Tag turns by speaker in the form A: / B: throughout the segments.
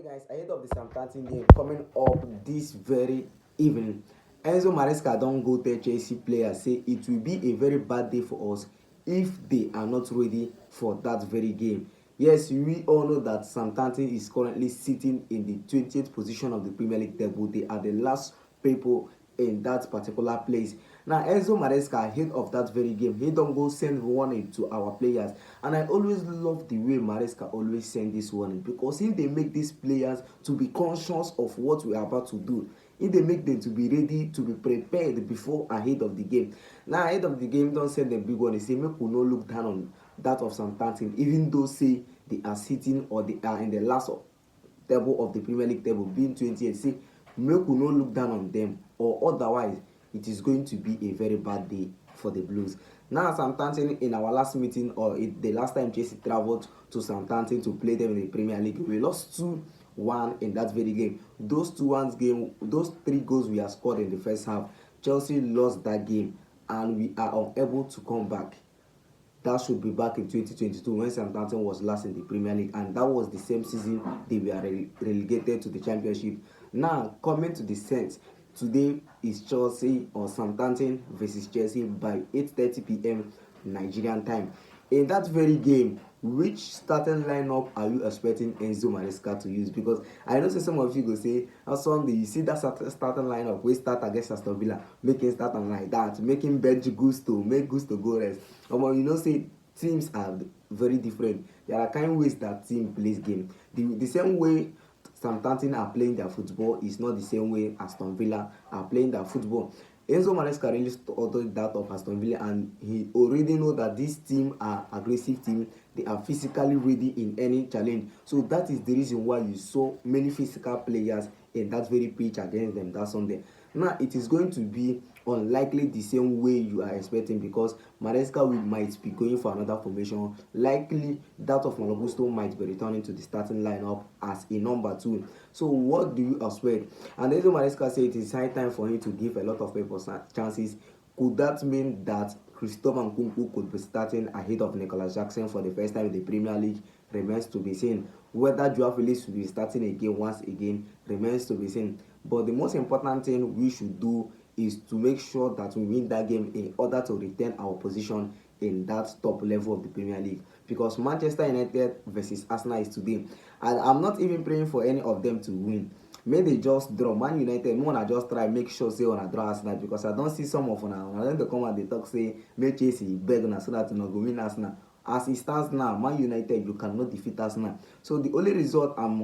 A: Guys, ahead of the Southampton game coming up this very evening, Enzo Maresca don't go tell Chelsea players say it will be a very bad day for us if they are not ready for that very game. Yes, we all know that Southampton is currently sitting in the 20th position of the Premier League table. They are the last people in that particular place. Now, Enzo Maresca, ahead of that very game, he don't go send warning to our players. And I always love the way Maresca always send this warning, because if they make these players to be conscious of what we are about to do, if they make them to be ready, to be prepared before ahead of the game. Now, ahead of the game, don't send them big one. They say, make we no look down on that of Southampton, even though say they are sitting or they are in the last table of the Premier League table, being 20th. Say, make we no look down on them, or otherwise it is going to be a very bad day for the Blues. Now, Southampton, in our last meeting, or the last time Chelsea travelled to Southampton to play them in the Premier League, we lost 2-1 in that very game. Those 2-1 game, those 3 goals we have scored in the first half, Chelsea lost that game, and we are unable to come back. That should be back in 2022 when Southampton was last in the Premier League, and that was the same season they were relegated to the Championship. Now, coming to the Saints, today is Chelsea or Southampton versus Chelsea by 8:30 p.m. Nigerian time. In that very game, which starting lineup are you expecting Enzo Maresca to use? Because I know some of you go say, on Sunday you see that starting lineup, we start against Aston Villa, make him start on like that, make him bench Gusto, make Gusto go rest. You know, say teams are very different. There are kind of ways that team plays game. The same way Southampton are playing their football is not the same way Aston Villa are playing their football. Enzo Maresca really started that of Aston Villa, and he already know that this team are aggressive team. They are physically ready in any challenge. So that is the reason why you saw many physical players in that very pitch against them that Sunday. Now, it is going to be unlikely the same way you are expecting, because Maresca might be going for another formation. Likely that of Malagusto might be returning to the starting lineup as a number 2. So what do you expect? And Enzo Maresca said it is high time for him to give a lot of people chances. Could that mean that Christophe Nkunku could be starting ahead of Nicolas Jackson for the first time in the Premier League? Remains to be seen. Whether Joao Felix will be starting again once again remains to be seen. But the most important thing we should do is to make sure that we win that game in order to retain our position in that top level of the Premier League. Because Manchester United versus Arsenal is today, and I'm not even praying for any of them to win. May they just draw. Man United, wanna just try make sure say wanna draw Arsenal, because I don't see some of them they come and they talk say make Chelsea beg una so that you know go win Arsenal. As it stands now, Man United, you cannot defeat Arsenal. So the only result I'm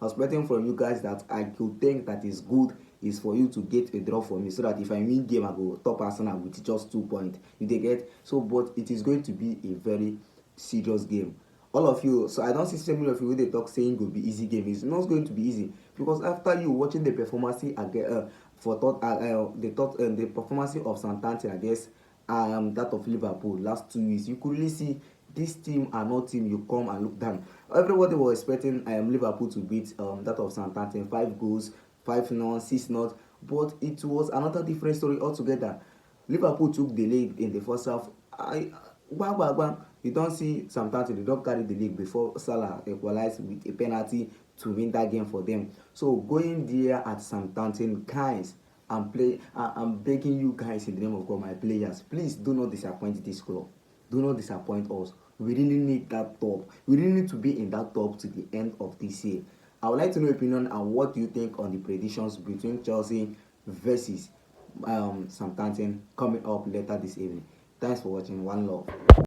A: expecting from you guys that I could think that is good is for you to get a draw for me, so that if I win game, I go top Arsenal with just 2 points. You dey get? So, but it is going to be a very serious game. All of you, so I don't see so many of you when they talk saying it will be easy game. It's not going to be easy, because after you watching the performance again the performance of Southampton against that of Liverpool last 2 weeks, you could really see this team are not team you come and look down. Everybody was expecting Liverpool to beat that of Southampton 5 goals, 5-0, 6-0, but it was another different story altogether. Liverpool took the lead in the first half. Bang. You don't see Southampton, they don't carry the league before Salah equalized with a penalty to win that game for them. So going there at Southampton, guys, I'm begging you guys in the name of God, my players, please do not disappoint this club. Do not disappoint us. We really need that top. We really need to be in that top to the end of this year. I would like to know your opinion and what do you think on the predictions between Chelsea versus Southampton coming up later this evening. Thanks for watching. One love.